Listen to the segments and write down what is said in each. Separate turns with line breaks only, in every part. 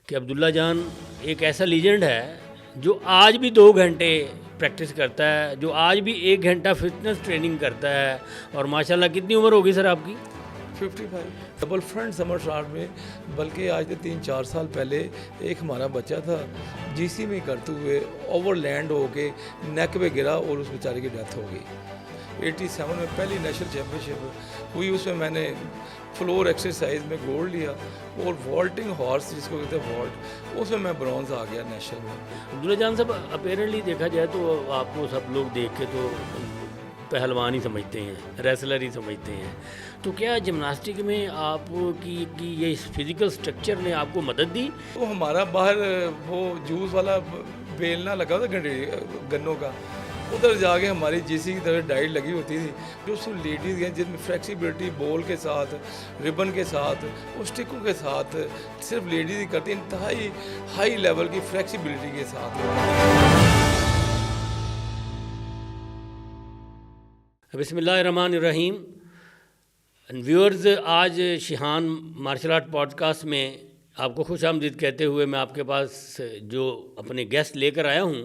کہ عبداللہ جان ایک ایسا لیجنڈ ہے جو آج بھی 2 گھنٹے پریکٹس کرتا ہے، جو آج بھی 1 گھنٹہ فٹنس ٹریننگ کرتا ہے، اور ماشاءاللہ کتنی عمر ہوگی سر آپ کی؟
55 ڈبل فرنٹ سمر شاٹ میں، بلکہ آج سے 3-4 سال پہلے ایک ہمارا بچہ تھا جی سی میں کرتے ہوئے اوور لینڈ ہو کے نیک پہ گرا اور اس بیچارے کی ڈیتھ ہو گئی۔ 87 میں پہلی نیشنل چیمپئن شپ ہوئی، اس میں میں نے فلور ایکسرسائز میں گولڈ لیا، اور والٹنگ ہارس جس کو کہتے ہیں والٹ، اس میں برونز آ گیا نیشنل میں۔
عبداللہ جان صاحب اپیرنٹلی دیکھا جائے تو آپ کو سب لوگ دیکھ کے تو پہلوان ہی سمجھتے ہیں، ریسلر ہی سمجھتے ہیں، تو کیا جمناسٹک میں آپ کی یہ فزیکل سٹرکچر نے آپ کو مدد دی؟
وہ ہمارا باہر وہ جوس والا بیلنا لگا تھا گنوں کا، ادھر جا کے ہماری جی سی کی طرح ڈائٹ لگی ہوتی تھی، جو صرف لیڈیز ہیں جن میں فلیکسیبلٹی بول کے ساتھ، ربن کے ساتھ اور اسٹکوں کے ساتھ صرف لیڈیز ہی کرتی، انتہائی ہائی لیول کی فلیکسیبلٹی کے ساتھ۔
بسم اللہ الرحمن الرحیم۔ ویورز، آج شیحان مارشل آرٹ پوڈ کاسٹ میں آپ کو خوش آمدید کہتے ہوئے میں آپ کے پاس جو اپنے گیسٹ لے کر آیا ہوں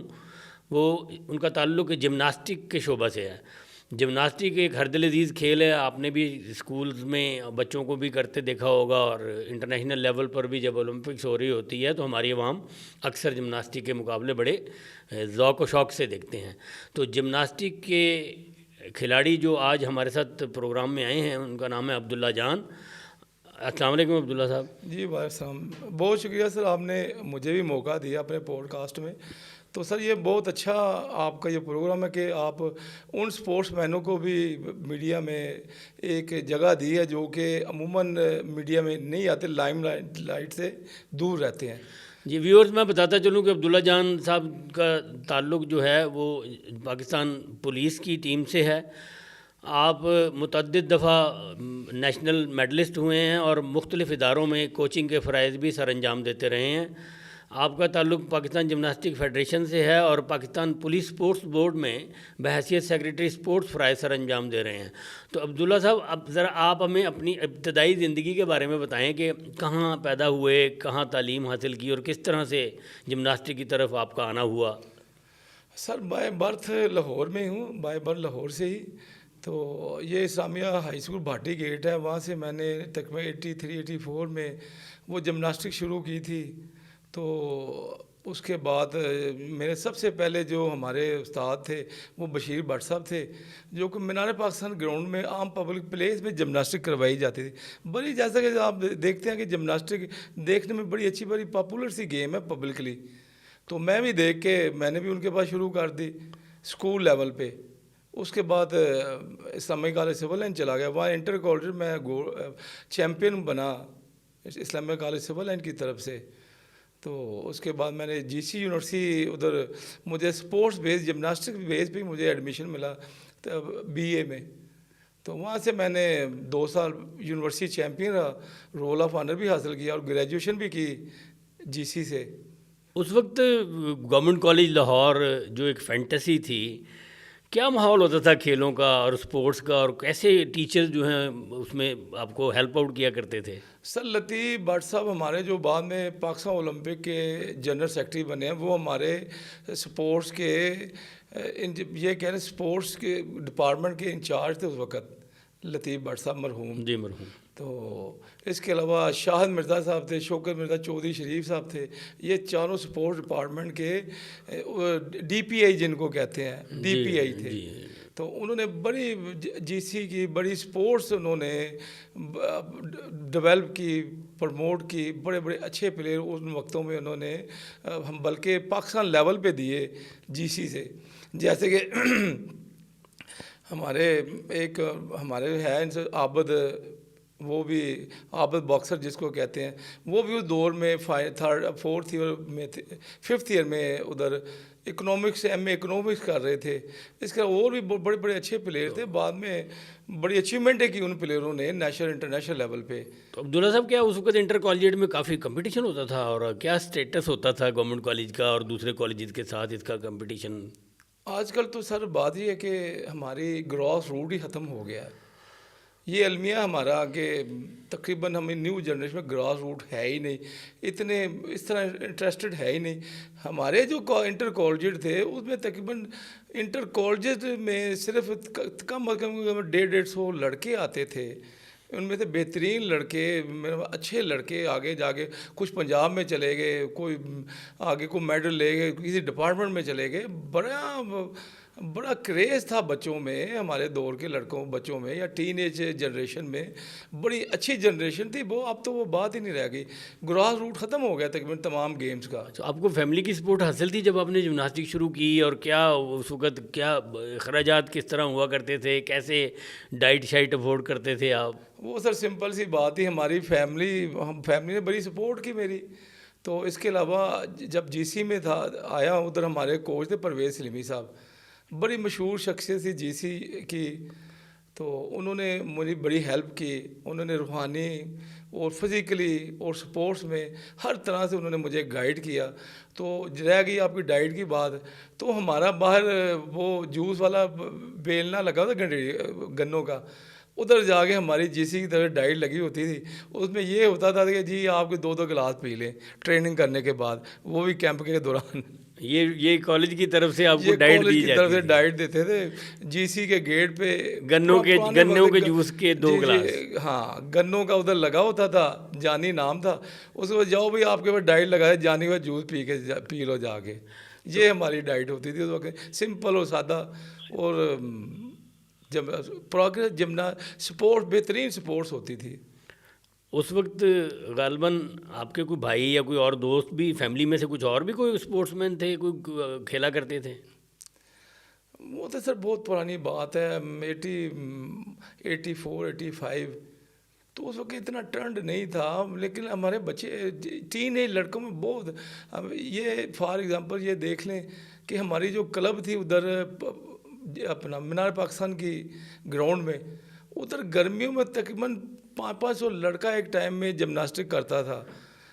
وہ ان کا تعلق جمناسٹک کے شعبہ سے ہے۔ جمناسٹک ایک ہر دل عزیز کھیل ہے، آپ نے بھی اسکولز میں بچوں کو بھی کرتے دیکھا ہوگا، اور انٹرنیشنل لیول پر بھی جب اولمپکس ہو رہی ہوتی ہے تو ہماری عوام اکثر جمناسٹک کے مقابلے بڑے ذوق و شوق سے دیکھتے ہیں۔ تو جمناسٹک کے کھلاڑی جو آج ہمارے ساتھ پروگرام میں آئے ہیں ان کا نام ہے عبداللہ جان۔ السلام علیکم عبداللہ صاحب۔
جی وعلیکم السلام، بہت شکریہ سر، آپ نے مجھے بھی موقع دیا اپنے پوڈ کاسٹ میں۔ تو سر یہ بہت اچھا آپ کا یہ پروگرام ہے کہ آپ ان سپورٹس مینوں کو بھی میڈیا میں ایک جگہ دی ہے جو کہ عموماً میڈیا میں نہیں آتے، لائم لائٹ سے دور رہتے ہیں۔
جی ویورز، میں بتاتا چلوں کہ عبداللہ جان صاحب کا تعلق جو ہے وہ پاکستان پولیس کی ٹیم سے ہے۔ آپ متعدد دفعہ نیشنل میڈلسٹ ہوئے ہیں اور مختلف اداروں میں کوچنگ کے فرائض بھی سر انجام دیتے رہے ہیں۔ آپ کا تعلق پاکستان جمناسٹک فیڈریشن سے ہے اور پاکستان پولیس سپورٹس بورڈ میں بحیثیت سیکریٹری سپورٹس فرائض سر انجام دے رہے ہیں۔ تو عبداللہ صاحب، اب ذرا آپ ہمیں اپنی ابتدائی زندگی کے بارے میں بتائیں کہ کہاں پیدا ہوئے، کہاں تعلیم حاصل کی اور کس طرح سے جمناسٹک کی طرف آپ کا آنا ہوا؟
سر بائی برتھ لاہور میں ہوں، بائی برتھ لاہور سے ہی۔ تو یہ اسلامیہ ہائی اسکول بھاٹی گیٹ ہے، وہاں سے میں نے تقریباً 83-84 میں وہ جمناسٹک شروع کی تھی۔ تو اس کے بعد میرے سب سے پہلے جو ہمارے استاد تھے وہ بشیر بٹ صاحب تھے، جو کہ مینار پاکستان گراؤنڈ میں عام پبلک پلیس میں جمناسٹک کروائی جاتی تھی۔ بڑی جیسا کہ آپ دیکھتے ہیں کہ جمناسٹک دیکھنے میں بڑی اچھی، بڑی پاپولر سی گیم ہے پبلکلی۔ تو میں بھی دیکھ کے میں نے بھی ان کے پاس شروع کر دی اسکول لیول پہ۔ اس کے بعد اسلامی کالج سول لائن چلا گیا، وہاں انٹر کالج میں چیمپئن بنا اسلامیہ کالج سول لائن کی طرف سے۔ تو اس کے بعد میں نے جی سی یونیورسٹی، ادھر مجھے سپورٹس بیس جمناسٹک بیس پہ مجھے ایڈمیشن ملا بی اے میں۔ تو وہاں سے میں نے 2 سال یونیورسٹی چیمپئن رہا، رول آف آنر بھی حاصل کیا اور گریجویشن بھی کی جی سی سے۔
اس وقت گورنمنٹ کالج لاہور جو ایک فینٹیسی تھی، کیا ماحول ہوتا تھا کھیلوں کا اور سپورٹس کا، اور کیسے ٹیچر جو ہیں اس میں آپ کو ہیلپ آؤٹ کیا کرتے تھے؟
سر لطیف بٹ صاحب ہمارے جو بعد میں پاکستان اولمپک کے جنرل سیکرٹری بنے ہیں، وہ ہمارے سپورٹس کے یہ کہہ رہے ہیں سپورٹس کے ڈپارٹمنٹ کے انچارج تھے اس وقت، لطیف بٹ صاحب مرحوم۔
جی مرحوم۔
تو اس کے علاوہ شاہد مرزا صاحب تھے، شوکت مرزا، چودھری شریف صاحب تھے، یہ چاروں سپورٹس ڈپارٹمنٹ کے ڈی پی آئی جن کو کہتے ہیں، ڈی پی آئی تھے۔ تو انہوں نے بڑی جی سی کی بڑی سپورٹس انہوں نے ڈیولپ کی، پروموٹ کی، بڑے بڑے اچھے پلیئر ان وقتوں میں انہوں نے ہم بلکہ پاکستان لیول پہ دیے جی سی سے۔ جیسے کہ ہمارے ایک ہمارے ہے عابد، وہ بھی عابد باکسر جس کو کہتے ہیں، وہ بھی اس دور میں 4th ایئر میں تھے، 5th ایئر میں ادھر اکنامکس ایم اے اکنامکس کر رہے تھے۔ اس کے اور بھی بڑے بڑے اچھے پلیئر تھے، بعد میں بڑی اچیومنٹ کی ان پلیئروں نے نیشنل انٹرنیشنل لیول پہ۔
تو عبداللہ صاحب، کیا اس وقت انٹر کالجیٹ میں کافی کمپٹیشن ہوتا تھا، اور کیا اسٹیٹس ہوتا تھا گورنمنٹ کالج کا اور دوسرے کالجز کے ساتھ اس کا کمپٹیشن؟
آج کل تو سر بات یہ ہے کہ ہماری گراس روٹ ہی ختم ہو گیا ہے۔ یہ المیہ ہمارا کہ تقریباً ہمیں نیو جنریشن میں گراس روٹ ہے ہی نہیں، اتنے اس طرح انٹرسٹڈ ہے ہی نہیں. ہمارے جو انٹر کالجز تھے اس میں تقریباً انٹر کالجز میں صرف کم از کم 150 لڑکے آتے تھے. ان میں سے بہترین لڑکے، اچھے لڑکے آگے جا کے کچھ پنجاب میں چلے گئے، کوئی آگے کو میڈل لے گئے، کسی ڈپارٹمنٹ میں چلے گئے. بڑا کریز تھا بچوں میں، ہمارے دور کے لڑکوں بچوں میں یا ٹین ایج جنریشن میں. بڑی اچھی جنریشن تھی وہ. اب تو وہ بات ہی نہیں رہ گئی، گراس روٹ ختم ہو گیا تقریباً تمام گیمز کا.
تو آپ کو فیملی کی سپورٹ حاصل تھی جب آپ نے جمناسٹک شروع کی؟ اور کیا اس وقت کیا اخراجات کس طرح ہوا کرتے تھے؟ کیسے ڈائٹ شائٹ افورڈ کرتے تھے آپ؟
وہ سر سمپل سی بات ہی، ہماری فیملی نے بڑی سپورٹ کی میری. تو اس کے علاوہ جب جی سی میں تھا آیا ادھر، ہمارے کوچ تھے پرویز سلیمی صاحب، بڑی مشہور شخصیت تھی جی سی کی. تو انہوں نے مجھے بڑی ہیلپ کی. انہوں نے روحانی اور فزیکلی اور سپورٹس میں ہر طرح سے انہوں نے مجھے گائیڈ کیا. تو رہ گئی آپ کی ڈائٹ کی بات، تو ہمارا باہر وہ جوس والا بیلنا لگا تھا گنوں کا، ادھر جا کے ہماری جی سی کی طرف ڈائٹ لگی ہوتی تھی. اس میں یہ ہوتا تھا کہ جی آپ کے 2 گلاس پی لیں ٹریننگ کرنے کے بعد، وہ بھی کیمپ کے دوران.
یہ کالج کی طرف سے آپ کو
یہ
ڈائٹ
کالج
دی
کی طرف سے
جاتی تھی؟
ڈائٹ دیتے تھے جی سی کے گیٹ پہ.
گنوں کے جوس کے 2 گلاس.
ہاں گنوں کا ادھر لگا ہوتا تھا، جانی نام تھا. اس کو جاؤ بھائی آپ کے پاس ڈائٹ لگا ہے، جانی کا جوس پی لو جا کے. یہ ہماری ڈائٹ ہوتی تھی اس وقت، سمپل اور سادہ. اور جب پروگریس سپورٹس بہترین سپورٹس ہوتی تھی
اس وقت. غالباً آپ کے کوئی بھائی یا کوئی اور دوست بھی فیملی میں سے کچھ اور بھی کوئی اسپورٹس مین تھے، کوئی کھیلا کرتے تھے؟
وہ تو سر بہت پرانی بات ہے، 84 85. تو اس وقت اتنا ٹرنڈ نہیں تھا. لیکن ہمارے بچے ٹین ایج لڑکوں میں بہت، یہ فار ایگزامپل یہ دیکھ لیں کہ ہماری جو کلب تھی ادھر اپنا مینار پاکستان کی گراؤنڈ میں، ادھر گرمیوں میں تقریباً 500 لڑکا ایک ٹائم میں جمناسٹک کرتا تھا.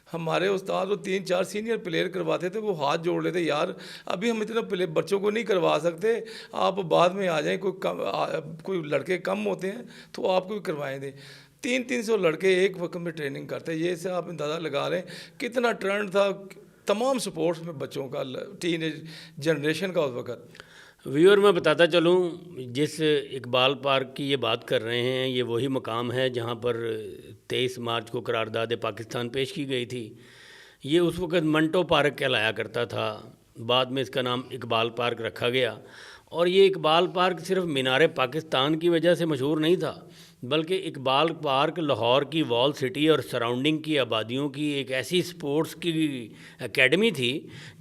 ہمارے استاد وہ 3 4 سینئر پلیئر کرواتے تھے، وہ ہاتھ جوڑ لیتے، یار ابھی ہم اتنا بچوں کو نہیں کروا سکتے، آپ بعد میں آ جائیں، کوئی لڑکے کم ہوتے ہیں تو آپ کو بھی کروائیں دیں. 300 لڑکے ایک وقت میں ٹریننگ کرتے. یہ سے آپ اندازہ لگا رہے ہیں کتنا ٹرینڈ تھا تمام سپورٹس میں بچوں کا، ٹین ایج جنریشن کا اس وقت.
ویور میں بتاتا چلوں، جس اقبال پارک کی یہ بات کر رہے ہیں، یہ وہی مقام ہے جہاں پر 23 مارچ کو قرارداد پاکستان پیش کی گئی تھی. یہ اس وقت منٹو پارک کہلایا کرتا تھا، بعد میں اس کا نام اقبال پارک رکھا گیا. اور یہ اقبال پارک صرف مینار پاکستان کی وجہ سے مشہور نہیں تھا، بلکہ اقبال پارک لاہور کی وال سٹی اور سراؤنڈنگ کی آبادیوں کی ایک ایسی سپورٹس کی اکیڈمی تھی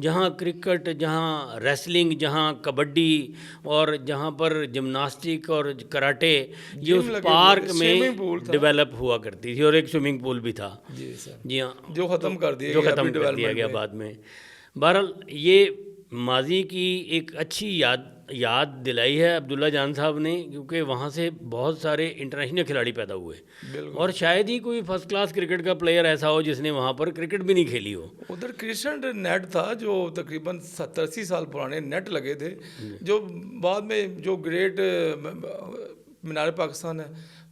جہاں کرکٹ، جہاں ریسلنگ، جہاں کبڈی اور جہاں پر جمناسٹک اور کراٹے یہ اس پارک میں ڈیولپ ہوا کرتی تھی. اور ایک سوئمنگ پول بھی تھا. جی ہاں،
جو ختم کر دیا
گیا بعد میں. بہرحال یہ ماضی کی ایک اچھی یاد دلائی ہے عبداللہ جان صاحب نے، کیونکہ وہاں سے بہت سارے انٹرنیشنل کھلاڑی پیدا ہوئے. اور شاید ہی کوئی فرسٹ کلاس کرکٹ کا پلیئر ایسا ہو جس نے وہاں پر کرکٹ بھی نہیں کھیلی ہو.
ادھر کرسچن نیٹ تھا جو تقریباً 70 80 سال پرانے نیٹ لگے تھے، جو بعد میں جو گریٹ مینار پاکستان ہے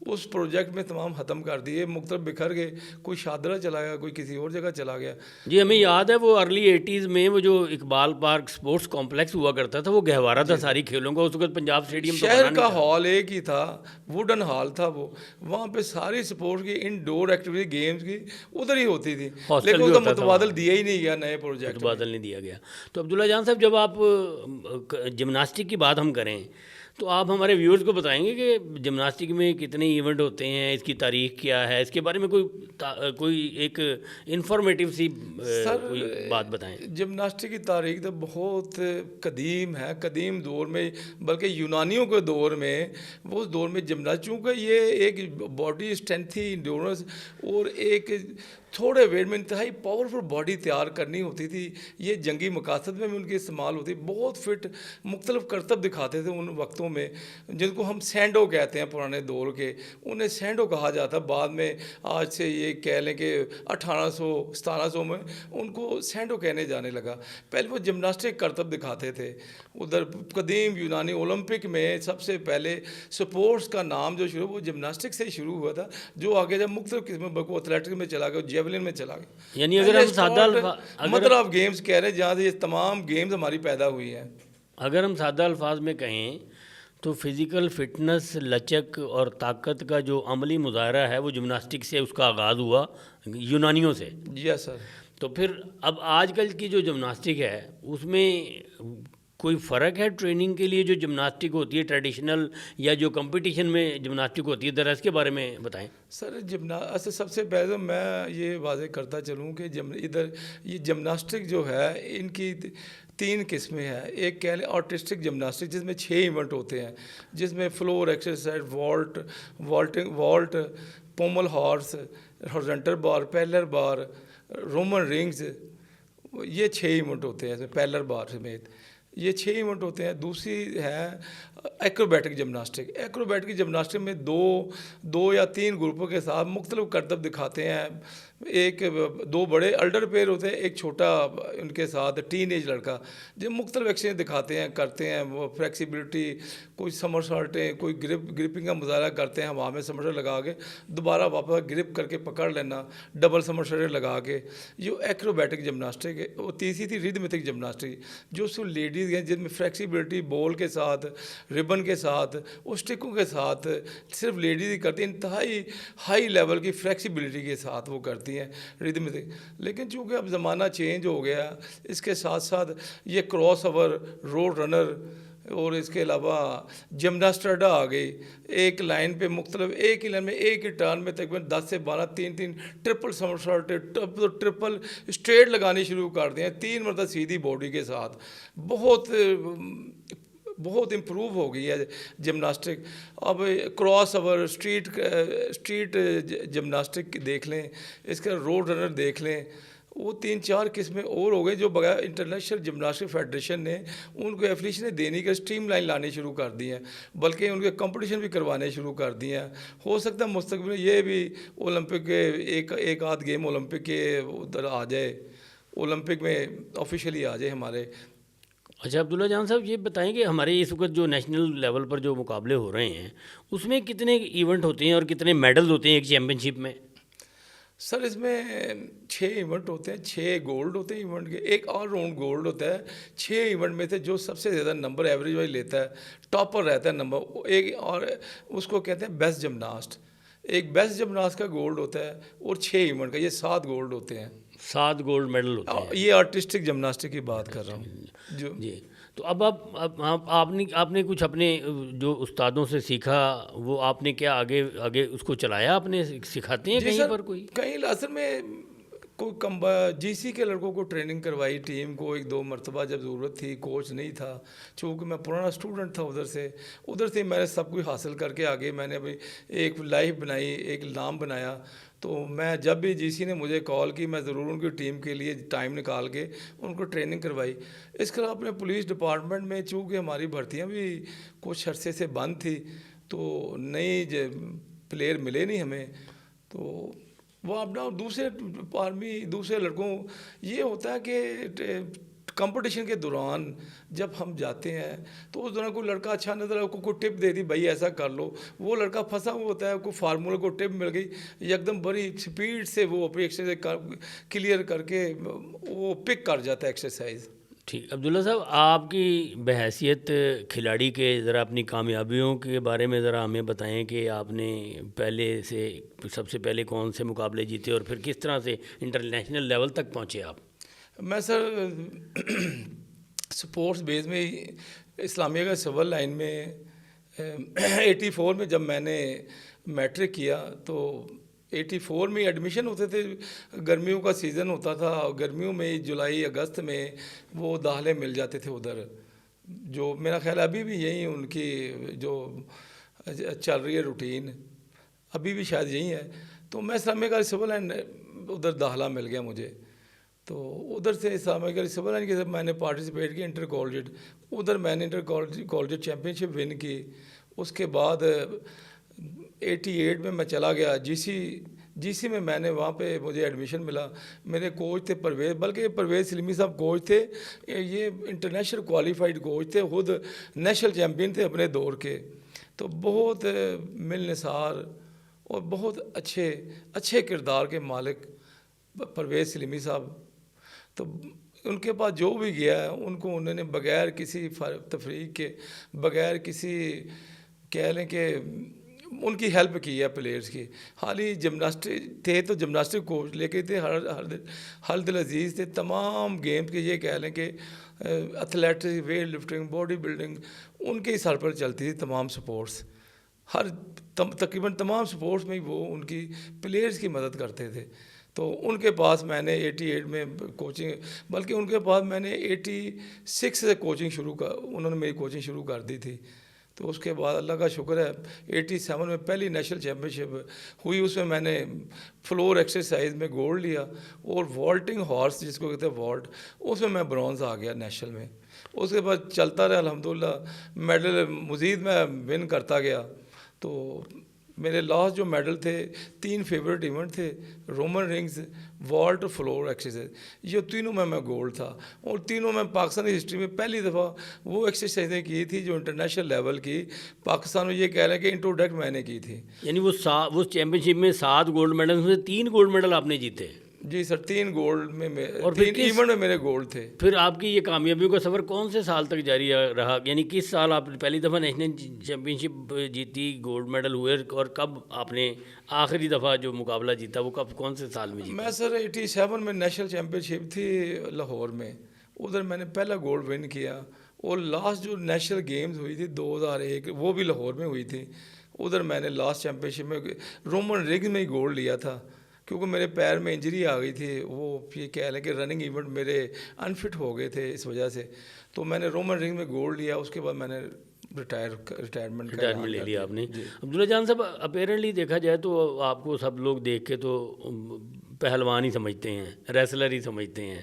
اس پروجیکٹ میں تمام ختم کر دیے، مختلف بکھر گئے، کوئی شادرہ چلا گیا، کوئی کسی اور جگہ چلا گیا.
جی ہمیں یاد ہے وہ ارلی 80s میں وہ جو اقبال پارک سپورٹس کمپلیکس ہوا کرتا تھا وہ گہوارہ تھا ساری کھیلوں کا. اس وقت پنجاب اسٹیڈیم
شہر کا ہال ایک ہی تھا، ووڈن ہال تھا وہ، وہاں پہ ساری سپورٹس کی انڈور ایکٹیویٹی گیمز کی ادھر ہی ہوتی تھی. لیکن اس کا متبادل دیا ہی نہیں گیا، نئے پروجیکٹ
متبادل نہیں دیا گیا. تو عبداللہ جان صاحب جب آپ جمناسٹک کی بات ہم کریں تو آپ ہمارے ویورز کو بتائیں گے کہ جمناسٹک میں کتنے ایونٹ ہوتے ہیں، اس کی تاریخ کیا ہے، اس کے بارے میں کوئی ایک انفارمیٹیو سی کوئی بات بتائیں.
جمناسٹک کی تاریخ تو بہت قدیم ہے، قدیم دور میں، بلکہ یونانیوں کے دور میں، وہ دور میں جمناسٹک، چونکہ یہ ایک باڈی اسٹرینتھ تھی، انڈورنس، اور ایک تھوڑے ویٹ میں انتہائی پاورفل باڈی تیار کرنی ہوتی تھی. یہ جنگی مقاصد میں بھی ان کی استعمال ہوتی. بہت فٹ مختلف کرتب دکھاتے تھے ان وقتوں میں, جن کو ہم سینڈو کہتے ہیں پرانے دور کے, انہیں سینڈو کہا جاتا. بعد میں آج سے یہ کہہ لیں کہ 1800-1700 میں ان کو سینڈو کہنے جانے لگا. پہلے وہ جمناسٹک کرتب دکھاتے تھے. ادھر قدیم یونانی اولمپک میں سب سے پہلے سپورٹس کا نام جو شروع وہ جمناسٹک سے شروع ہوا تھا, جو آگے جب مختلف قسمیں بلکہ ایتھلیٹکس میں چلا گیا, جیولن میں چلا گیا.
یعنی اگر ہم سادہ
مدر آف گیمز کہہ رہے ہیں جہاں سے یہ تمام گیمز ہماری پیدا ہوئی ہیں.
اگر ہم سادہ الفاظ میں کہیں تو فزیکل فٹنس, لچک اور طاقت کا جو عملی مظاہرہ ہے وہ جمناسٹک سے اس کا آغاز ہوا, یونانیوں سے.
جی سر.
تو پھر اب آج کل کی جو جمناسٹک ہے اس میں کوئی فرق ہے ٹریننگ کے لیے جو جمناسٹک ہوتی ہے ٹریڈیشنل یا جو کمپٹیشن میں جمناسٹک ہوتی ہے, ذرا اس کے بارے میں بتائیں.
سر سب سے پہلے میں یہ واضح کرتا چلوں کہ ادھر یہ جمناسٹک جو ہے ان کی 3 قسمیں ہیں. ایک کہہ لیں آرٹسٹک جمناسٹک جس میں 6 ایونٹ ہوتے ہیں, جس میں floor exercise, vault, pommel horse, horizontal bar, parallel bar, Roman rings, یہ 6 ایونٹ ہوتے ہیں پیلر بار سمیت. یہ 6 ایونٹ ہوتے ہیں. دوسری ہے ایکروبیٹک جمناسٹک. ایکروبیٹک جمناسٹک میں 2 یا 3 گروپوں کے ساتھ مختلف کرتب دکھاتے ہیں. 2 بڑے الڈر پیئر ہوتے ہیں, ایک چھوٹا ان کے ساتھ ٹین ایج لڑکا, جو مختلف ایکشن دکھاتے ہیں, کرتے ہیں. وہ فلیکسیبلٹی, کوئی سمرسالٹیں, کوئی گرپنگ کا مظاہرہ کرتے ہیں ہوا میں سمرسالٹ لگا کے, دوبارہ واپس گرپ کر کے پکڑ لینا, ڈبل سمرسالٹ لگا کے. یہ ایکروبیٹک جمناسٹک ہے. وہ تیسری تھی ریدمیتک جمناسٹک, جو صرف لیڈیز ہیں, جن میں فلیکسیبلٹی بال کے ساتھ, ربن کے ساتھ, اسٹکوں کے ساتھ صرف لیڈیز ہی کرتی ہیں. انتہائی ہائی لیول کی فلیکسیبلٹی کے ساتھ وہ کرتی ہیں ریدمیتک. لیکن چونکہ اب زمانہ چینج ہو گیا, اس کے ساتھ ساتھ یہ کراس اوور, روڈ رنر اور اس کے علاوہ جمناسٹرڈا آ گئی. ایک لائن پہ مختلف, ایک ہی لائن میں ایک ہی ٹرن میں تقریباً 10 سے 12 3 ٹرپل سمرسالٹ, ٹرپل اسٹریٹ لگانی شروع کر دیں 3 مرتبہ سیدھی باڈی کے ساتھ. بہت امپروو ہو گئی ہے جمناسٹک. اب کراس اوور, اسٹریٹ جمناسٹک دیکھ لیں, اس کا روڈ رنر دیکھ لیں. وہ 3-4 قسمیں اور ہو گئی جو بغیر انٹرنیشنل جمناسٹک فیڈریشن نے ان کو ایفلیشنیں دینے کے اسٹریم لائن لانے شروع کر دی ہیں, بلکہ ان کے کمپٹیشن بھی کروانے شروع کر دیے ہیں. ہو سکتا ہے مستقبل میں یہ بھی اولمپک کے ایک آدھ گیم اولمپک کے ادھر آ جائے, اولمپک میں آفیشیلی آ جائے ہمارے.
اچھا عبداللہ جان صاحب, یہ بتائیں کہ ہمارے اس وقت جو نیشنل لیول پر جو مقابلے ہو رہے ہیں اس میں کتنے ایونٹ ہوتے ہیں اور کتنے میڈل ہوتے ہیں ایک چیمپئن شپ میں؟
سر اس میں 6 ایونٹ ہوتے ہیں. 6 گولڈ ہوتے ہیں ایونٹ کے, ایک آل راؤنڈ گولڈ ہوتا ہے. 6 ایونٹ میں سے جو سب سے زیادہ نمبر ایوریج وائز لیتا ہے, ٹاپر رہتا ہے نمبر ایک, اور اس کو کہتے ہیں بیسٹ جمناسٹ. ایک بیسٹ جمناسٹ کا گولڈ ہوتا ہے, اور 6 ایونٹ کا, یہ 7 گولڈ ہوتے ہیں.
7 گولڈ میڈل ہوتے ہیں.
یہ آرٹسٹک جمناسٹک کی بات کر رہا ہوں.
جی, تو اب آپ نے کچھ اپنے جو استادوں سے سیکھا وہ آپ نے کیا آگے اس کو چلایا, آپ نے سکھاتے ہیں کہیں پر کوئی؟
کہیں اصل میں کوئی جی سی کے لڑکوں کو ٹریننگ کروائی ٹیم کو 1-2 مرتبہ جب ضرورت تھی, کوچ نہیں تھا. چونکہ میں پرانا اسٹوڈنٹ تھا ادھر سے میں نے سب کچھ حاصل کر کے آگے میں نے ابھی ایک لائف بنائی, ایک نام بنایا. تو میں جب بھی جی سی نے مجھے کال کی, میں ضرور ان کی ٹیم کے لیے ٹائم نکال کے ان کو ٹریننگ کروائی. اس کے علاوہ اپنے پولیس ڈپارٹمنٹ میں چونکہ ہماری بھرتیاں بھی کچھ عرصے سے بند تھی, تو نئی پلیئر ملے نہیں ہمیں, تو وہ اپنا دوسرے لڑکوں, یہ ہوتا ہے کہ کمپٹیشن کے دوران جب ہم جاتے ہیں تو اس دوران کوئی لڑکا اچھا نظر آئے, کوئی ٹپ دے دی بھائی ایسا کر لو, وہ لڑکا پھنسا ہوا ہوتا ہے, کوئی فارمولہ کو ٹپ مل گئی, ایک دم بڑی سپیڈ سے وہ اپنی ایکسرسائز کلیئر کر کے وہ پک کر جاتا ہے ایکسرسائز.
ٹھیک. عبداللہ صاحب, آپ کی بحیثیت کھلاڑی کے ذرا اپنی کامیابیوں کے بارے میں ذرا ہمیں بتائیں کہ آپ نے سب سے پہلے کون سے مقابلے جیتے اور پھر کس طرح سے انٹرنیشنل لیول تک پہنچے آپ؟
میں سر سپورٹس بیس میں اسلامیہ کا سول لائن میں 84 میں جب میں نے میٹرک کیا تو 84 میں ایڈمیشن ہوتے تھے, گرمیوں کا سیزن ہوتا تھا, گرمیوں میں جولائی اگست میں وہ داخلے مل جاتے تھے ادھر, جو میرا خیال ابھی بھی یہی ان کی جو چل رہی ہے روٹین, ابھی بھی شاید یہی ہے. تو میں اسلامیہ کا سول لائن ادھر داخلہ مل گیا مجھے. تو ادھر سے اسلامیہ سول لائن کے ساتھ میں نے پارٹیسپیٹ کیا انٹر کالجٹ. ادھر میں نے انٹر کالجٹ چیمپئن شپ ون کی. اس کے بعد 88 میں چلا گیا جی سی میں نے وہاں پہ مجھے ایڈمیشن ملا. میرے کوچ تھے پرویز، بلکہ پرویز سلمی صاحب کوچ تھے. یہ انٹرنیشنل کوالیفائڈ کوچ تھے، خود نیشنل چیمپئن تھے اپنے دور کے. تو بہت ملنسار اور بہت اچھے کردار کے مالک پرویز سلمی صاحب. تو ان کے پاس جو بھی گیا ہے انہوں نے بغیر کسی تفریق کے، بغیر کسی کہہ لیں کہ ان کی ہیلپ کی ہے پلیئرز کی. حالی جمناسٹک تھے تو جمناسٹک کوچ لے کے تھے، ہر دل عزیز تھے تمام گیم کے. یہ کہہ لیں کہ athletics, weight lifting, body building ان کے ہی سر پر چلتی تھی تمام سپورٹس. تقریباً تمام سپورٹس میں وہ ان کی پلیئرز کی مدد کرتے تھے. تو ان کے پاس میں نے 88 میں کوچنگ، بلکہ ان کے پاس میں نے 86 سے کوچنگ انہوں نے میری کوچنگ شروع کر دی تھی. تو اس کے بعد اللہ کا شکر ہے 87 میں پہلی نیشنل چیمپئن شپ ہوئی. اس میں نے فلور ایکسرسائز میں گولڈ لیا، اور والٹنگ ہارس جس کو کہتے ہیں والٹ، اس میں برونز آ گیا نیشنل میں. اس کے بعد چلتا رہا الحمدللہ، میڈل مزید میں ون کرتا گیا. تو میرے لاسٹ جو میڈل تھے 3 فیوریٹ ایونٹ تھے، رومن رنگز، والٹ اور فلور ایکسرسائز. یہ تینوں میں گولڈ تھا، اور تینوں میں پاکستانی ہسٹری میں پہلی دفعہ وہ ایکسرسائزیں کی تھی جو انٹرنیشنل لیول کی پاکستان میں، یہ کہہ رہے ہیں کہ انٹروڈکٹ میں نے کی تھی.
یعنی وہ چیمپئن شپ میں 7 گولڈ میڈل میں 3 گولڈ میڈل آپ نے جیتے.
جی سر، 3 گولڈ میں، اور 3 ایونٹ میں میرے گولڈ تھے.
پھر آپ کی یہ کامیابیوں کا سفر کون سے سال تک جاری رہا؟ یعنی کس سال آپ نے پہلی دفعہ نیشنل چیمپئن شپ جیتی، گولڈ میڈل ہوئے، اور کب آپ نے آخری دفعہ جو مقابلہ جیتا وہ کون سے سال میں جیتا؟
میں سر 87 میں نیشنل چیمپئن شپ تھی لاہور میں، ادھر میں نے پہلا گولڈ ون کیا. اور لاسٹ جو نیشنل گیمز ہوئی تھی 2001 وہ بھی لاہور میں ہوئی تھی. ادھر میں نے لاسٹ چیمپئن شپ میں رومن رنگز میں ہی گولڈ لیا تھا، کیونکہ میرے پیر میں انجری آ گئی تھی. وہ یہ کہہ لیں کہ رننگ ایونٹ میرے انفٹ ہو گئے تھے اس وجہ سے. تو میں نے رومن رنگ میں گولڈ لیا. اس کے بعد میں نے ریٹائرمنٹ
لے لیا آپ نے. عبداللہ جان صاحب، اپیرنٹلی دیکھا جائے تو آپ کو سب لوگ دیکھ کے تو پہلوان ہی سمجھتے ہیں، ریسلر ہی سمجھتے ہیں.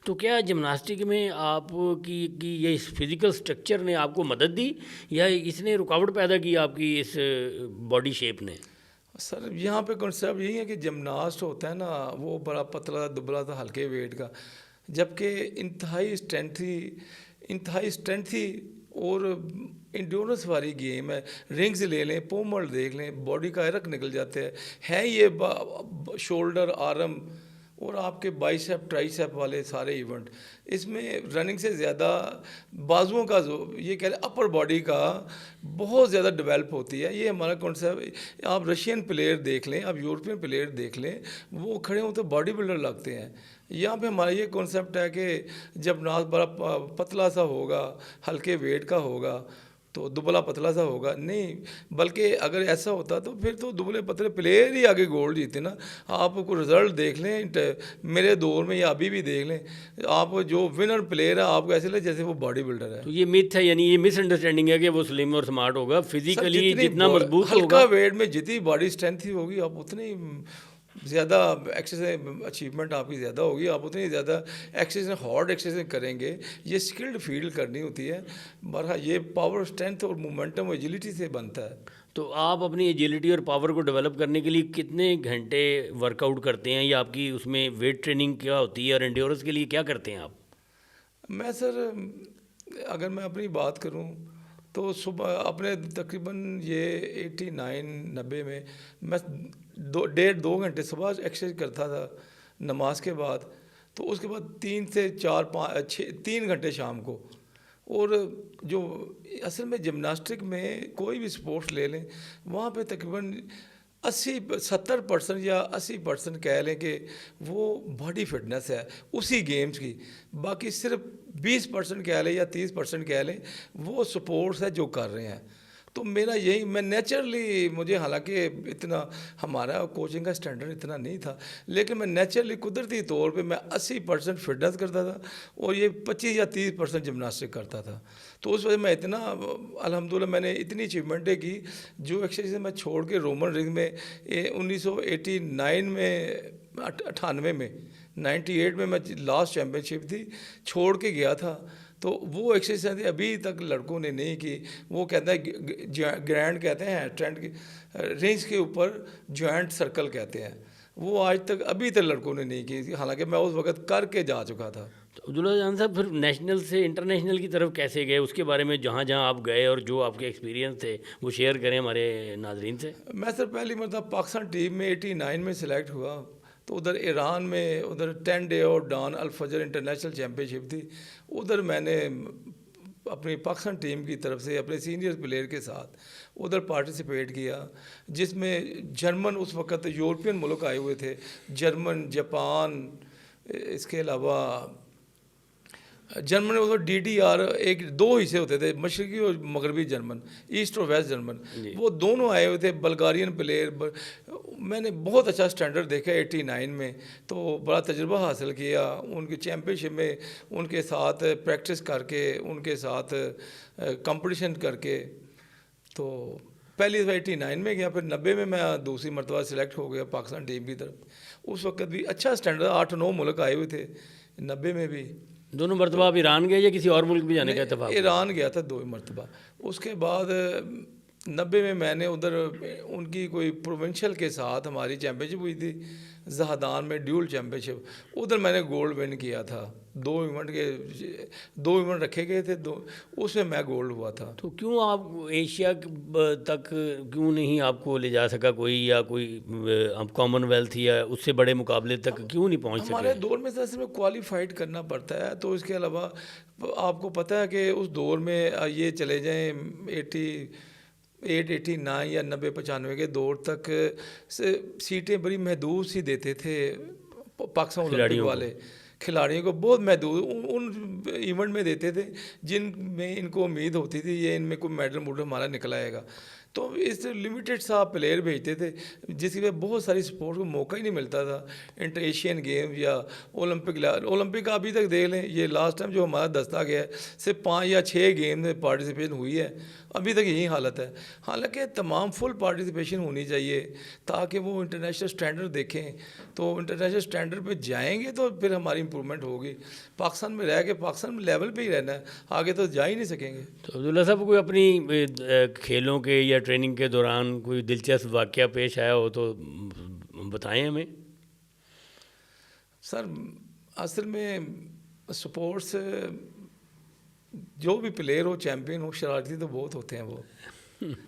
تو کیا جمناسٹک میں آپ کی یہ فزیکل سٹرکچر نے آپ کو مدد دی، یا اس نے رکاوٹ پیدا کی آپ کی اس باڈی شیپ نے؟
سر یہاں پہ کنسیپٹ یہی ہے کہ جمناسٹ ہوتا ہے نا، وہ بڑا پتلا دبلا تھا ہلکے ویٹ کا، جبکہ انتہائی اسٹرینتھ تھی اور انڈیورنس والی گیم ہے. رنگز لے لیں، پومل دیکھ لیں، باڈی کا ارک نکل جاتے ہیں یہ شولڈر، آرم اور آپ کے بائیسیپ ٹرائیسیپ والے سارے ایونٹ. اس میں رننگ سے زیادہ بازوؤں کا یہ کہہ لیں اپر باڈی کا بہت زیادہ ڈیولپ ہوتی ہے. یہ ہمارا کانسیپٹ. آپ رشین پلیئر دیکھ لیں، آپ یورپین پلیئر دیکھ لیں، وہ کھڑے ہوتے باڈی بلڈر لگتے ہیں. یہاں پہ ہمارا یہ کانسیپٹ ہے کہ جب ناز بڑا پتلا سا ہوگا، ہلکے ویٹ کا ہوگا، تو دبلا پتلا سا ہوگا نہیں، بلکہ اگر ایسا ہوتا تو پھر تو دبلے پتلے پلیئر ہی آگے گولڈ جیتے نا. آپ کو رزلٹ دیکھ لیں میرے دور میں یا ابھی بھی دیکھ لیں، آپ جو ونر پلیئر ہے آپ کو ایسے لگے جیسے وہ باڈی بلڈر ہے.
تو یہ میتھ ہے، یعنی یہ مس انڈرسٹینڈنگ ہے کہ وہ سلیم اور سمارٹ ہوگا، فزیکلی جتنا مضبوط ہوگا،
ہلکا ویٹ میں جتنی باڈی اسٹرینتھ ہی ہوگی آپ اتنی زیادہ ایکسرسائز اچیومنٹ آپ کی زیادہ ہوگی، آپ اتنی زیادہ ایکسرسائز ہارڈ ایکسرسائز کریں گے. یہ اسکلڈ فیلڈ کرنی ہوتی ہے. بہرحال یہ پاور، اسٹرینتھ اور مومنٹم اور ایجیلٹی سے بنتا ہے.
تو آپ اپنی ایجیلٹی اور پاور کو ڈیولپ کرنے کے لیے کتنے گھنٹے ورک آؤٹ کرتے ہیں، یا آپ کی اس میں ویٹ ٹریننگ کیا ہوتی ہے، اور انڈیورنس کے لیے کیا کرتے ہیں آپ؟ میں
سر اگر میں اپنی بات کروں تو صبح اپنے تقریباً یہ 89-90 میں 1.5-2 گھنٹے صبح ایکسرسائز کرتا تھا نماز کے بعد. تو اس کے بعد 3 سے 4-5-6 3 گھنٹے شام کو. اور جو اصل میں جمناسٹک میں کوئی بھی سپورٹس لے لیں، وہاں پہ تقریباً 70% یا 80% کہہ لیں کہ وہ باڈی فٹنس ہے اسی گیمز کی. باقی صرف 20% کہہ لیں یا 30% کہہ لیں وہ سپورٹس ہے جو کر رہے ہیں. تو میرا یہی، میں نیچرلی، مجھے حالانکہ اتنا ہمارا کوچنگ کا اسٹینڈرڈ اتنا نہیں تھا، لیکن میں نیچرلی قدرتی طور پہ میں 80% فٹنس کرتا تھا اور یہ 25 یا 30% جمناسٹک کرتا تھا. تو اس وجہ میں اتنا الحمدللہ میں نے اتنی اچیومنٹیں کی. جو ایکسرسائز میں چھوڑ کے رومن رنگ میں 1989 میں 98 میں 98 میں لاسٹ چیمپئن شپ تھی, چھوڑ کے گیا تھا. تو وہ ایکسرسائز ابھی تک لڑکوں نے نہیں کی. وہ کہتا ہے گرینڈ کہتے ہیں ٹرینڈ کی رینج کے اوپر جوائنٹ سرکل کہتے ہیں, وہ آج تک ابھی تک لڑکوں نے نہیں کی, حالانکہ میں اس وقت کر کے جا چکا تھا.
تو عبداللہ جان صاحب پھر نیشنل سے انٹرنیشنل کی طرف کیسے گئے, اس کے بارے میں جہاں جہاں آپ گئے اور جو آپ کے ایکسپیرینس تھے وہ شیئر کریں ہمارے ناظرین سے.
میں سر پہلی مرتبہ پاکستان ٹیم میں 89 میں سلیکٹ ہوا, تو ادھر ایران میں ادھر 10 ڈے اور ڈان الفجر انٹرنیشنل چیمپئن شپ تھی. ادھر میں نے اپنی پاکستان ٹیم کی طرف سے اپنے سینئر پلیئر کے ساتھ ادھر پارٹیسپیٹ کیا, جس میں جرمن اس وقت یورپین ملک آئے ہوئے تھے, جرمن, جاپان, اس کے علاوہ جرمن میں ڈی ڈی آر ایک 2 حصے ہوتے تھے, مشرقی اور مغربی جرمن, ایسٹ اور ویسٹ جرمن, وہ دونوں آئے ہوئے تھے. بلغارین پلیئر, میں نے بہت اچھا سٹینڈرڈ دیکھا 89 میں, تو بڑا تجربہ حاصل کیا ان کی چیمپئن شپ میں, ان کے ساتھ پریکٹس کر کے, ان کے ساتھ کمپٹیشن کر کے. تو پہلی دفعہ 89 میں گیا, پھر 90 میں میں دوسری مرتبہ سلیکٹ ہو گیا پاکستان ٹیم کی طرف. اس وقت بھی اچھا سٹینڈرڈ 8-9 ملک آئے ہوئے تھے 90 میں بھی.
دونوں مرتبہ آپ ایران گئے یا کسی اور ملک بھی جانے کا اتفاق؟
ایران گیا تھا 2 مرتبہ. اس کے بعد 90 میں نے ادھر ان کی کوئی پروونشل کے ساتھ ہماری چیمپئن شپ ہوئی تھی زہدان میں, ڈیول چیمپئن شپ, ادھر میں نے گولڈ ون کیا تھا. 2 ایونٹ رکھے گئے تھے, اس میں میں گولڈ ہوا تھا.
تو کیوں آپ ایشیا تک کیوں نہیں آپ کو لے جا سکا کوئی, یا کوئی کامن ویلتھ یا اس سے بڑے مقابلے تک کیوں نہیں پہنچ سکے؟
ہمارے دور میں اصل میں کوالیفائڈ کرنا پڑتا ہے. تو اس کے علاوہ آپ کو پتہ ہے کہ اس دور میں یہ چلے جائیں 89 یا 90-95 کے دور تک سیٹیں بڑی محدود سی دیتے تھے پاکستان اولمپک والے. کھلاڑیوں کو بہت محدود ان ایونٹ میں دیتے تھے جن میں ان کو امید ہوتی تھی یہ ان میں کوئی میڈل ہمارا نکل آئے گا. تو اس لمیٹڈ سا پلیئر بھیجتے تھے, جس کی وجہ بہت ساری سپورٹ کو موقع ہی نہیں ملتا تھا. انٹر ایشین گیم یا اولمپک کا ابھی تک دیکھ لیں, یہ لاسٹ ٹائم جو ہمارا دستہ گیا ہے صرف 5 یا 6 گیم میں پارٹیسپیشن ہوئی ہے, ابھی تک یہی حالت ہے. حالانکہ تمام فل پارٹیسپیشن ہونی چاہیے تاکہ وہ انٹرنیشنل سٹینڈرڈ دیکھیں. تو انٹرنیشنل سٹینڈرڈ پہ جائیں گے تو پھر ہماری امپرومنٹ ہوگی. پاکستان میں رہ کے پاکستان میں لیول پہ ہی رہنا ہے, آگے تو جا ہی نہیں سکیں گے.
تو عبداللہ صاحب کوئی اپنی کھیلوں کے یا ٹریننگ کے دوران کوئی دلچسپ واقعہ پیش آیا ہو تو بتائیں ہمیں.
سر اصل میں سپورٹس جو بھی پلیئر ہو, چیمپئن ہو, شرارتی تو بہت ہوتے ہیں, وہ